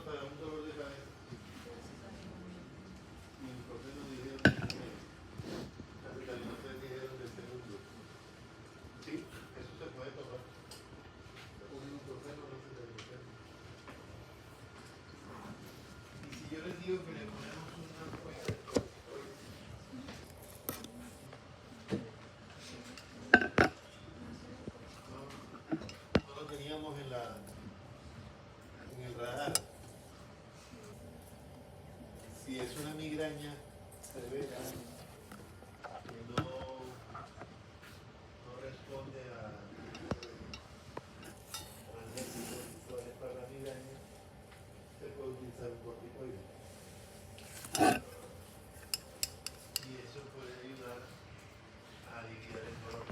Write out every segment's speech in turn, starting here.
para un dolor de cabeza. Y en proceso dijeron que acetaminofén dijeron del segundo. Sí, eso se puede tomar. Un ibuprofeno no acetaminofén. Y si yo les digo que le ponemos una ampolla de corticoides, no lo teníamos en el radar. Si es una migraña severa que no responde a analgésicos usuales para la migraña, se puede utilizar un corticoide. Y eso puede ayudar a aliviar el dolor.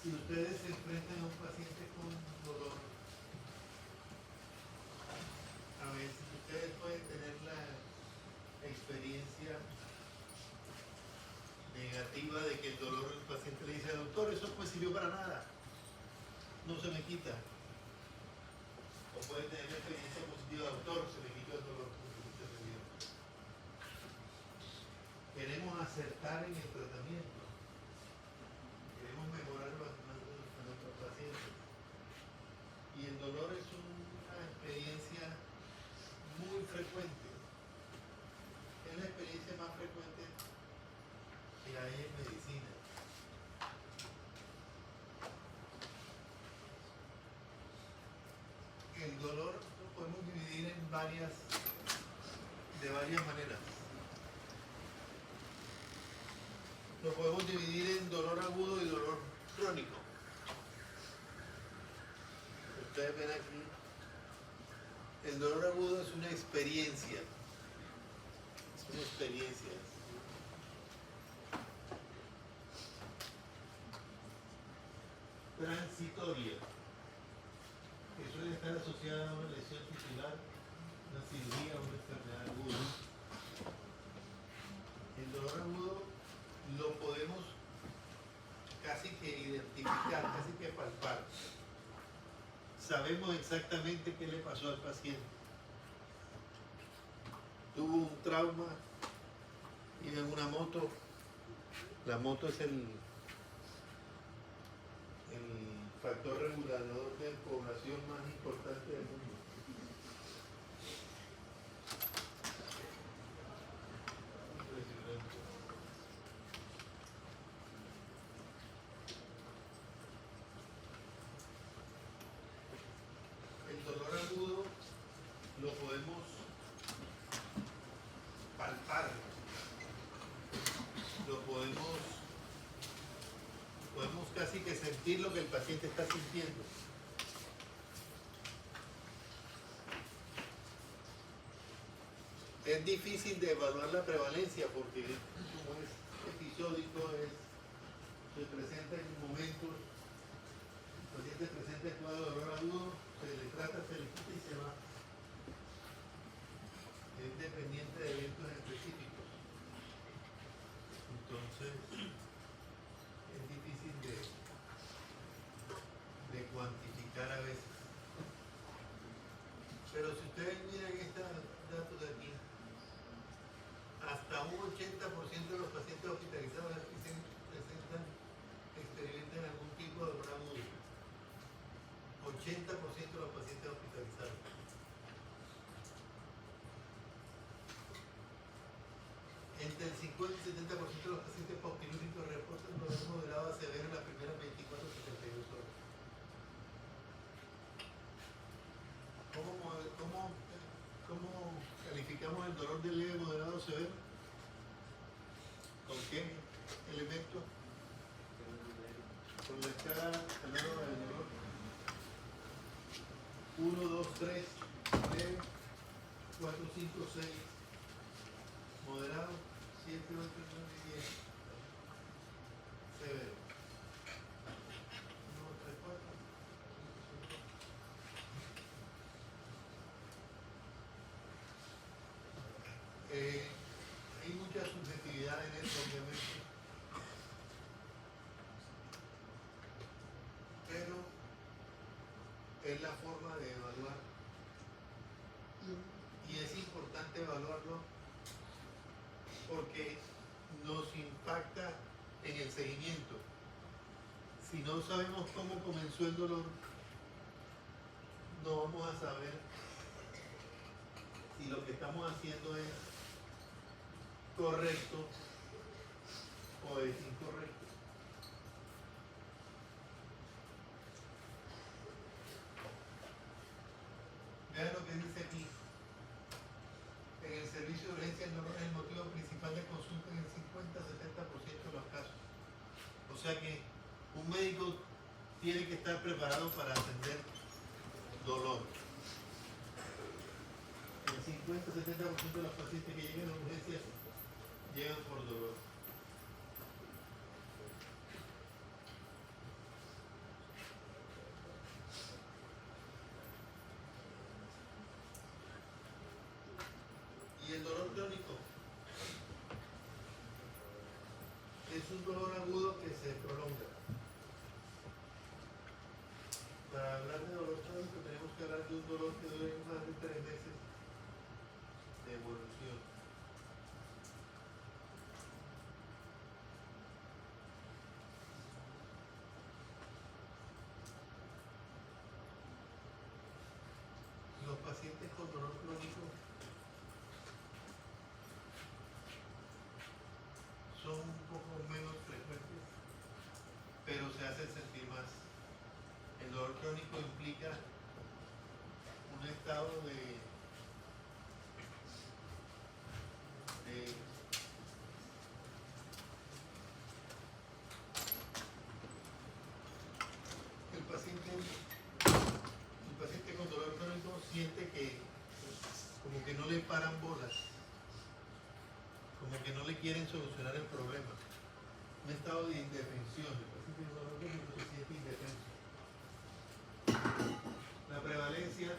Si ustedes se enfrentan a un paciente con dolor, a veces ustedes pueden tener la experiencia negativa de que el dolor, el paciente le dice, doctor, eso no me sirvió para nada, no se me quita. O puede tener la experiencia positiva, doctor, se me quitó el dolor. Queremos acertar en el tratamiento, queremos mejorar a nuestros pacientes. Y el dolor es una experiencia muy frecuente. Es la experiencia más frecuente que hay en medicina. El dolor lo podemos dividir de varias maneras. Lo podemos dividir en dolor agudo y dolor crónico. Ustedes ven aquí, el dolor agudo es una experiencia. Es una experiencia. Transitoria, que suele estar asociada a una lesión tisular, una cirugía o una enfermedad aguda. El dolor agudo lo podemos casi que identificar, casi que palpar. Sabemos exactamente qué le pasó al paciente. Tuvo un trauma, iba en una moto. La moto es el factor regulador de población más importante del mundo. Impresionante. El dolor agudo lo podemos palpar, lo podemos casi que sentir lo que el paciente está sintiendo. Es difícil de evaluar la prevalencia porque como es episódico, se presenta en momentos, el paciente presenta el cuadro de dolor agudo, se le trata, se le quita y se va. Es dependiente de eventos específicos. Entonces, es difícil de cuantificar a veces. Pero si ustedes miran estos datos de aquí, hasta un 80% de los pacientes hospitalizados experimentan algún tipo de dolor agudo. 80% de los pacientes hospitalizados. Entre el 50 y el 70% de los pacientes pospirúrgicos reportan dolor moderado a severo en las primeras 24 o 72 horas. ¿Cómo calificamos el dolor de leve, moderado o severo? ¿Con qué elemento? Con la escala canónica del dolor. 1, 2, 3, leve, 4, 5, 6, moderado, 7, 8, 9, 10, severo. 1, 2, 3, 4, 5, 6. es la forma de evaluar. Y es importante evaluarlo porque nos impacta en el seguimiento. Si no sabemos cómo comenzó el dolor, no vamos a saber si lo que estamos haciendo es correcto o es incorrecto. Vean lo que dice aquí. En el servicio de urgencia el dolor es el motivo principal de consulta en el 50-70% de los casos. O sea que un médico tiene que estar preparado para atender dolor. El 50-70% de los pacientes que llegan a urgencias llegan por dolor. Y el dolor crónico es un dolor agudo que se prolonga. Para hablar de dolor crónico tenemos que hablar de un dolor que dure más de 3 meses de evolución. Los pacientes con dolor crónico son un poco menos frecuentes, pero se hacen sentir más. El dolor crónico implica un estado de el paciente con dolor crónico siente que como que no le paran bolas, como que no le quieren solucionar el problema. Un estado de indefensión. El paciente con dolor crónico se siente indefenso. La prevalencia,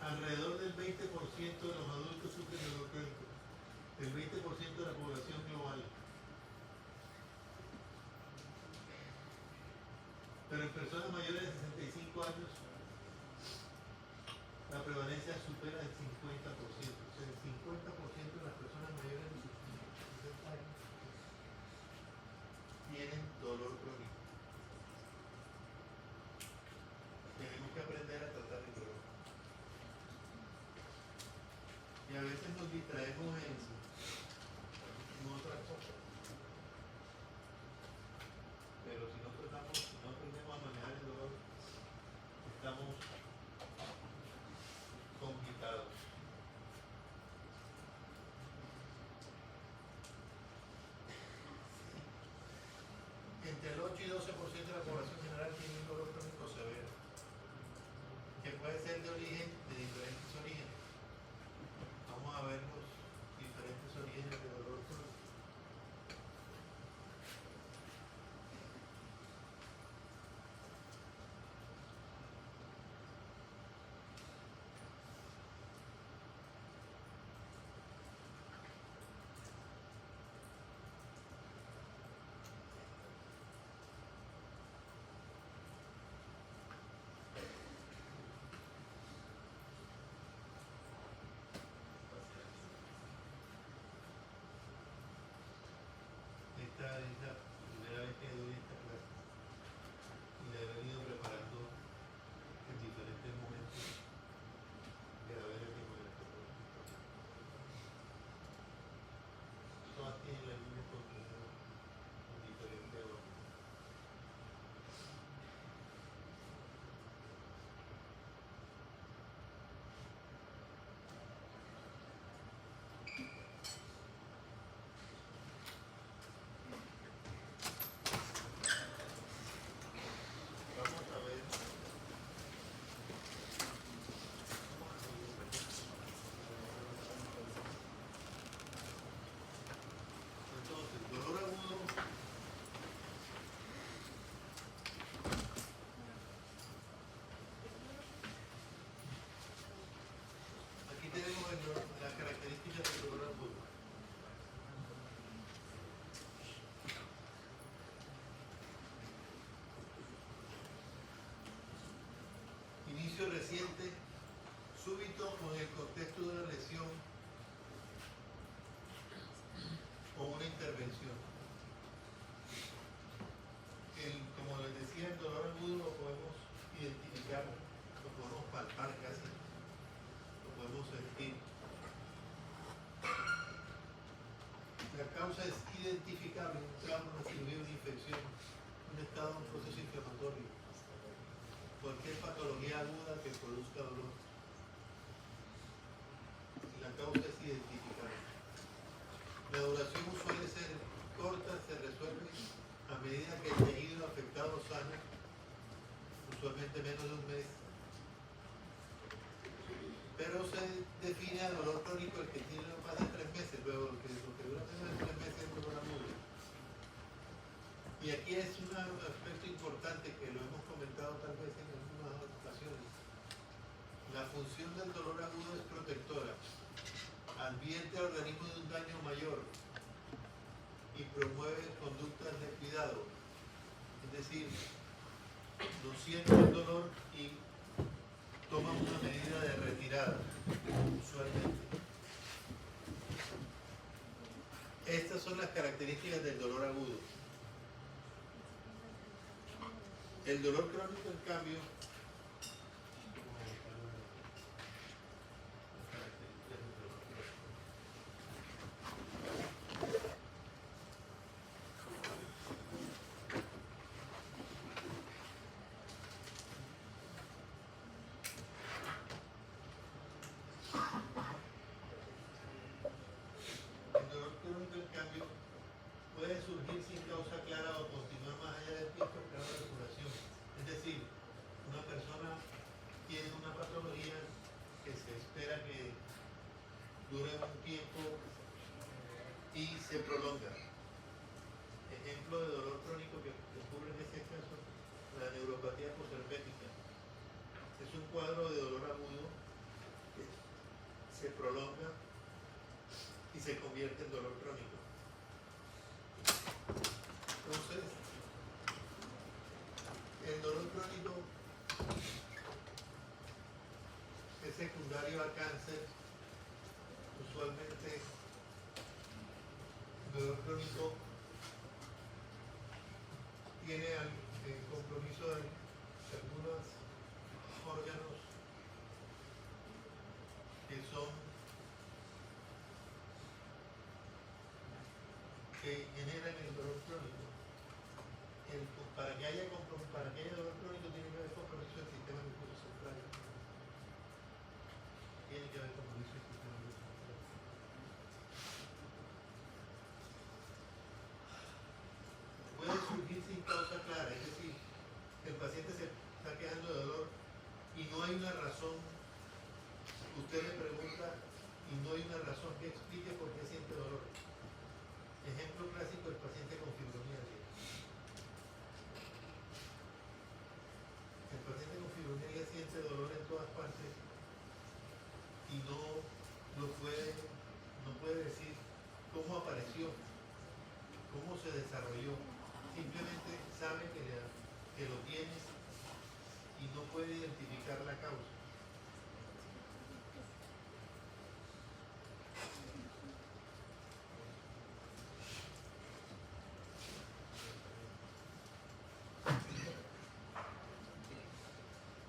alrededor del 20% de los adultos sufren de dolor crónico, el 20% de la población global. Pero en personas mayores de 65 años, la prevalencia supera el 50%. O sea, el 50% de las personas mayores de 60 años tienen dolor crónico. Tenemos que aprender a tratar el dolor. Y a veces nos distraemos en otras cosas. Pero si no aprendemos a manejar el dolor, estamos complicados. Entre el 8 y 12% de la población general tiene un dolor crónico severo, que puede ser de diferentes orígenes. Vamos a ver los diferentes orígenes de dolor crónico. reciente, súbito o en el contexto de una lesión o una intervención. Como les decía, el dolor agudo lo podemos identificar, lo podemos palpar casi, lo podemos sentir. La causa es identificable: un trauma, una cirugía, una infección, un estado, un proceso inflamatorio, cualquier patología aguda que produzca dolor. La causa es identificable. La duración suele ser corta, se resuelve a medida que el tejido afectado sana, usualmente menos de un mes, pero se define a dolor crónico el que tiene más de 3 meses, luego lo que dura menos de 3 meses es dolor agudo. Y aquí es un aspecto importante que lo hemos comentado tal vez en algunas ocasiones. La función del dolor agudo es protectora, advierte al organismo de un daño mayor y promueve conductas de cuidado. Es decir, no siente el dolor y toma una medida de retirada, usualmente. Estas son las características del dolor agudo. El dolor crónico, en cambio, puede surgir sin causa clara o continuar más allá del tiempo creando la curación. Es decir, una persona tiene una patología que se espera que dure un tiempo y se prolonga. Ejemplo de dolor crónico que ocurre en este caso, la neuropatía posherpética. Es un cuadro de dolor agudo que se prolonga y se convierte en dolor crónico. Entonces, el dolor crónico es secundario al cáncer. Usualmente, el dolor crónico tiene el compromiso de algunos órganos que generan el dolor crónico. Para que haya dolor crónico tiene que haber compromiso del sistema nervioso central. Tiene que haber compromiso del sistema nervioso central. Puede surgir sin causa clara, es decir, el paciente se está quejando de dolor y no hay una razón. Usted le pregunta y no hay una razón que explique por qué siente dolor. Ejemplo clásico: el paciente con fibromialgia. El paciente con fibromialgia siente dolor en todas partes y no puede decir cómo apareció, cómo se desarrolló. Simplemente sabe que lo tiene y no puede identificar la causa.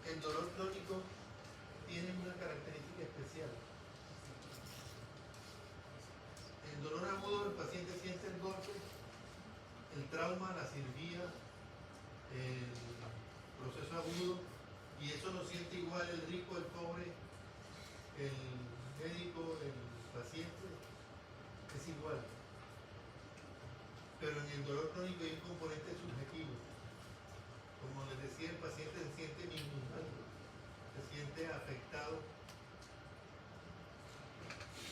El dolor crónico tiene una característica especial. El dolor agudo, el paciente siente el golpe, el trauma, la cirugía, el proceso agudo, y eso lo siente igual el rico, el pobre, el médico, el paciente, es igual. Pero en el dolor crónico hay un componente subjetivo. Como les decía, el paciente se siente minusválido, se siente afectado,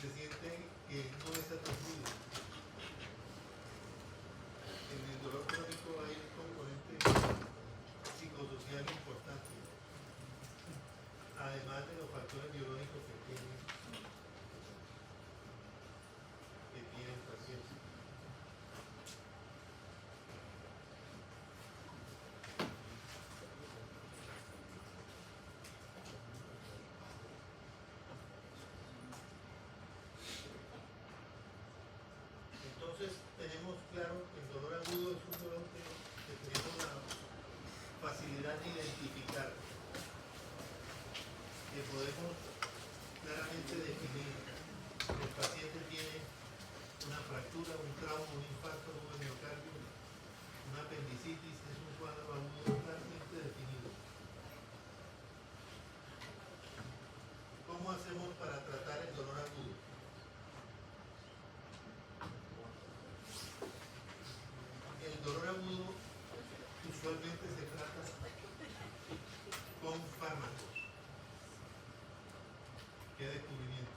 se siente que no es atendido. En el dolor crónico hay un componente psicosocial importante, además de los factores biológicos que tiene el paciente. Entonces tenemos claro que el dolor agudo es un dolor que tenemos la facilidad de identificar, que podemos claramente definir. El paciente tiene una fractura, un trauma, un infarto, un miocardio, una apendicitis, es un cuadro agudo claramente definido. ¿Cómo hacemos para tratar el dolor agudo? El dolor agudo usualmente se trata con fármacos. ¿Qué descubrimiento?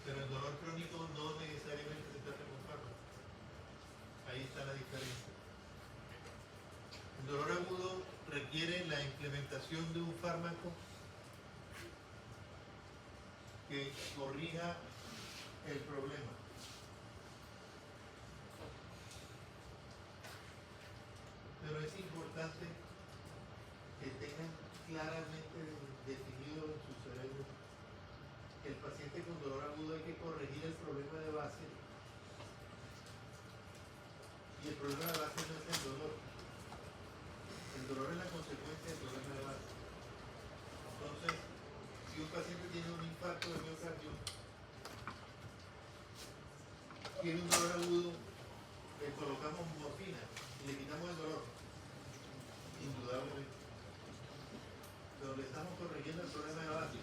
Pero el dolor crónico no necesariamente se trata con fármacos. Ahí está la diferencia. El dolor agudo requiere la implementación de un fármaco que corrija el problema. Pero es importante que tengan claramente definido en su cerebro que el paciente con dolor agudo hay que corregir el problema de base. Y el problema de base no es el dolor. El dolor es la consecuencia del problema de base. Entonces, si un paciente tiene un infarto de miocardio, tiene un dolor agudo, le colocamos morfina y le quitamos el dolor, indudablemente. Pero le estamos corrigiendo el problema de base,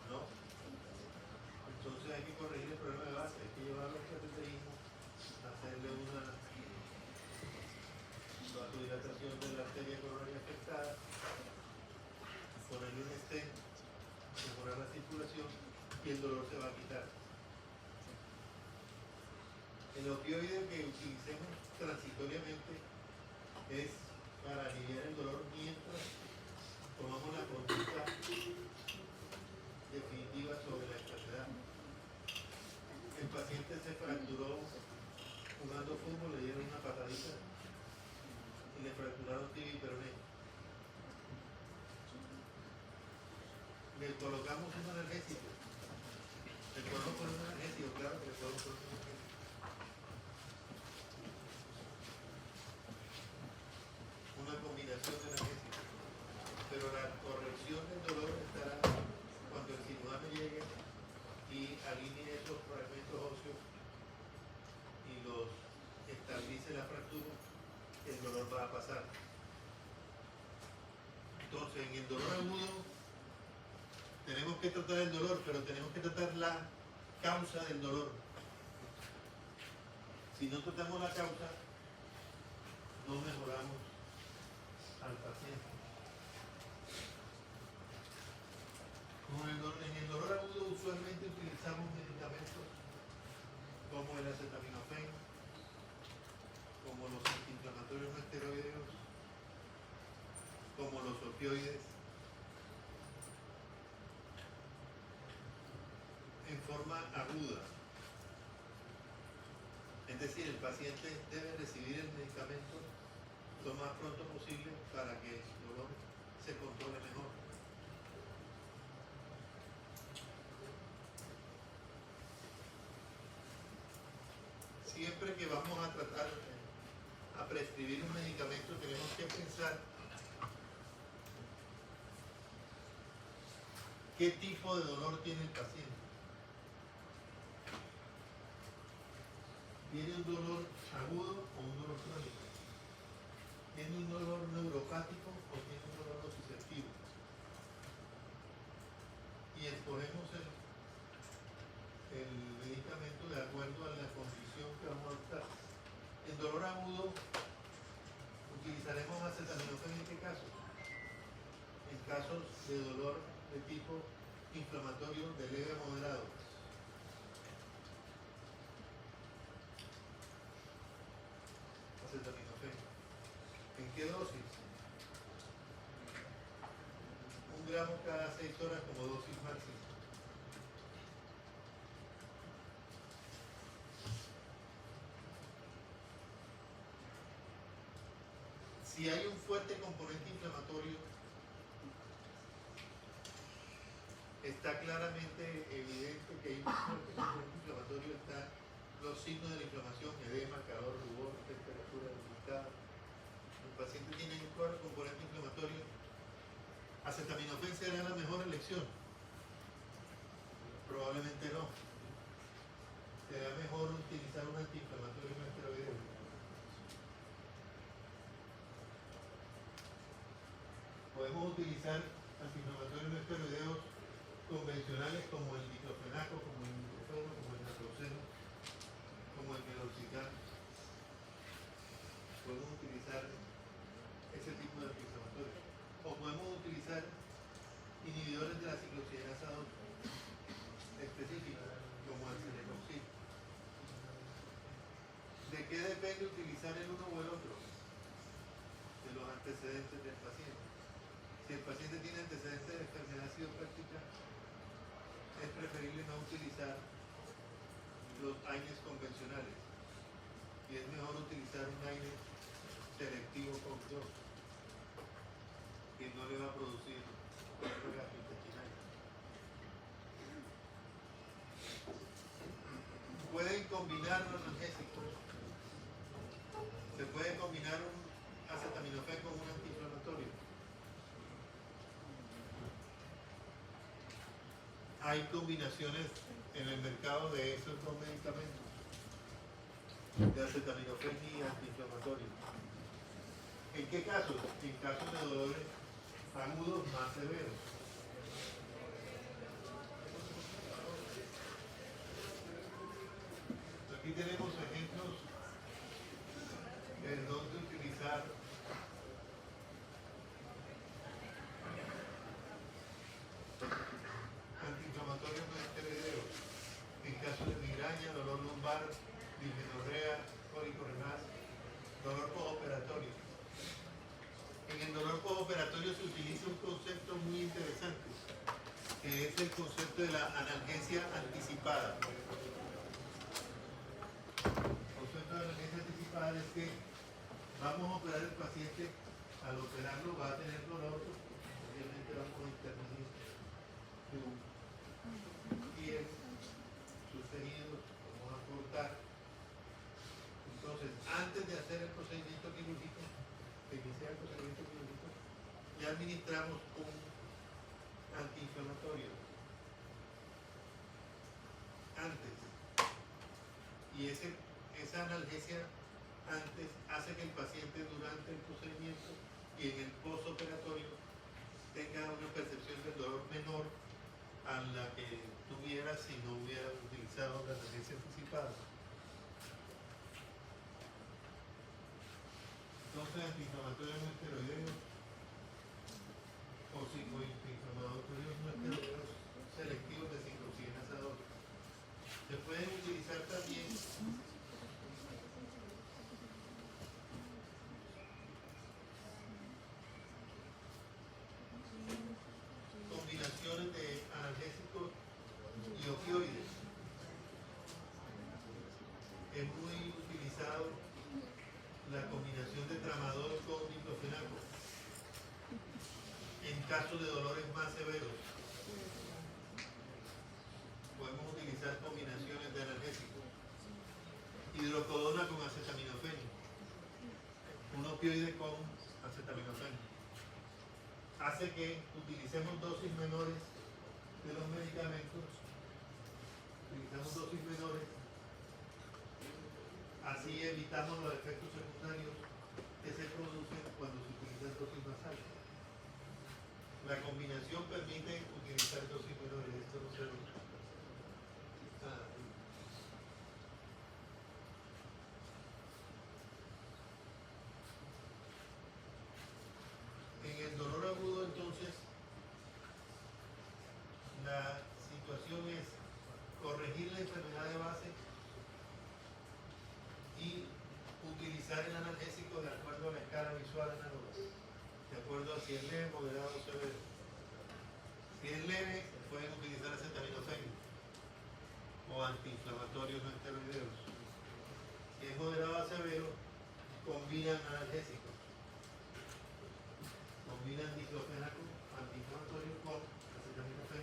¿no? Entonces hay que corregir el problema de base, hay que llevarlo al cateterismo, hacerle una vasodilatación de la arteria coronaria afectada, ponerle un stent, mejorar la circulación y el dolor se va a quitar. El opioide que utilicemos transitoriamente es para aliviar el dolor mientras tomamos la conducta definitiva sobre la enfermedad. El paciente se fracturó jugando fútbol, le dieron una patadita y le fracturaron tibia y peroné. Le colocamos un analgésico. Le podemos poner un analgésico, claro que le podemos poner un analgésico. Una combinación de analgésicos. Pero la corrección del dolor estará cuando el cirujano llegue y alinee esos fragmentos óseos y los estabilice la fractura, el dolor va a pasar. Entonces, en el dolor agudo tenemos que tratar el dolor, pero tenemos que tratar la causa del dolor. Si no tratamos la causa, no mejoramos al paciente. En el dolor agudo usualmente utilizamos medicamentos como el acetaminofén, como los antiinflamatorios no esteroideos, como los opioides, en forma aguda. Es decir, el paciente debe recibir el medicamento lo más pronto posible para que el dolor se controle mejor. Siempre que vamos a tratar, a prescribir un medicamento, tenemos que pensar qué tipo de dolor tiene el paciente. ¿Tiene un dolor agudo o un dolor crónico? ¿Tiene un dolor neuropático o tiene un dolor nociceptivo? Y escogemos el medicamento de acuerdo a la condición que vamos a adoptar. En dolor agudo utilizaremos acetaminofén en este caso. En casos de dolor de tipo inflamatorio de leve a moderado. Acetaminofén. ¿En qué dosis? 1 gramo cada 6 horas como dosis máxima. Si hay un fuerte componente inflamatorio, está claramente evidente que hay un componente inflamatorio, están los signos de la inflamación, edema, calor, rubor, temperatura, delicada. El paciente tiene un componente inflamatorio. ¿Acetaminofén será la mejor elección? Probablemente no. Será mejor utilizar un antiinflamatorio no esteroideo. Podemos utilizar antiinflamatorios no esteroideos convencionales como el diclofenaco, como el ibuprofeno, como el naproxeno, como el meloxicam. Podemos utilizar ese tipo de antiinflamatorios. O podemos utilizar inhibidores de la ciclooxigenasa 2 específicos, como el celecoxib. ¿De qué depende utilizar el uno o el otro? De los antecedentes del paciente. Si el paciente tiene antecedentes de enfermedad idiopática, es preferible no utilizar los AINES convencionales y es mejor utilizar un AINE selectivo con DOS que no le va a producir cuadro gastrointestinal. Pueden combinar los analgésicos. Se puede combinar un acetaminofén con un antiinflamatorio. Hay combinaciones en el mercado de esos dos medicamentos, de acetaminofén y antiinflamatorio. ¿En qué casos? En casos de dolores agudos más severos. Aquí tenemos ejemplos en donde utilizar antiinflamatorios no esteroideos en caso de migraña, dolor lumbar, dismenorrea, cólico renal, dolor postoperatorio. En el dolor postoperatorio se utiliza un concepto muy interesante, que es el concepto de la analgesia anticipada. El concepto de la analgesia anticipada es que vamos a operar el paciente, al operarlo va a tener dolor, obviamente vamos a intervenir piel, sus tejidos, vamos a cortar. Entonces, antes de hacer el procedimiento quirúrgico, de iniciar el procedimiento quirúrgico, ya administramos un antiinflamatorio antes. Y esa analgesia antes hace que el paciente durante el procedimiento y en el postoperatorio tenga una percepción del dolor menor a la que tuviera si no hubiera utilizado la analgesia anticipada. Entonces, antiinflamatorios no esteroideos o psicoinflamatorios no esteroideos selectivos de ciclooxigenasa 2. Se pueden utilizar también combinaciones de analgésicos y opioides. Es muy utilizado la combinación de tramadol con diclofenaco en caso de dolores más severos. Podemos utilizar combinaciones de analgésicos. Hidrocodona con acetaminofén, un opioide con acetaminofén. Hace que utilicemos dosis menores de los medicamentos, utilizamos dosis menores, así evitamos los efectos secundarios que se producen cuando se utilizan dosis más altas. La combinación permite utilizar dosis menores, esto no se ve. En el dolor agudo, entonces, la situación es corregir la enfermedad de base y utilizar el analgésico de acuerdo a la escala visual análoga, de acuerdo a si es leve, moderado o severo. Si es leve, pueden utilizar acetaminofén o antiinflamatorios no esteroideos. Si es moderado a severo, combinan analgésicos. Combinan diclofenaco, antiinflamatorio con acetaminofén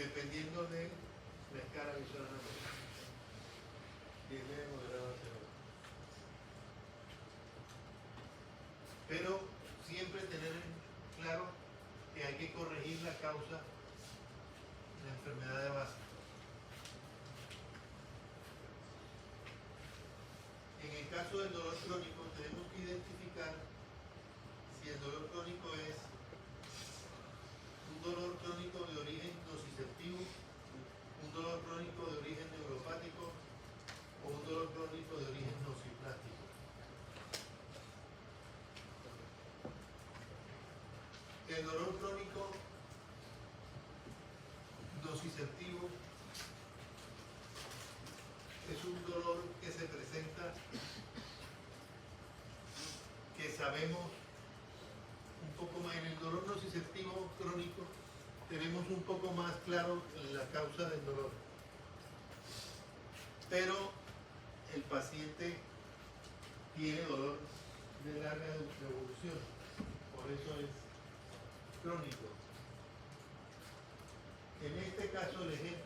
dependiendo de la escala visual anatómica. Y es de moderado a severo. Pero siempre tener en claro que hay que corregir la causa de la enfermedad de base. En el caso del dolor crónico tenemos que identificar si el dolor crónico es un dolor crónico de origen nociceptivo, un dolor crónico de origen neuropático o un dolor crónico de origen nociplástico. El dolor crónico nociceptivo es un dolor que se presenta, que sabemos un poco más. En el dolor nociceptivo crónico tenemos un poco más claro la causa del dolor, pero el paciente tiene dolor de larga evolución, por eso es crónico. En este caso el ejemplo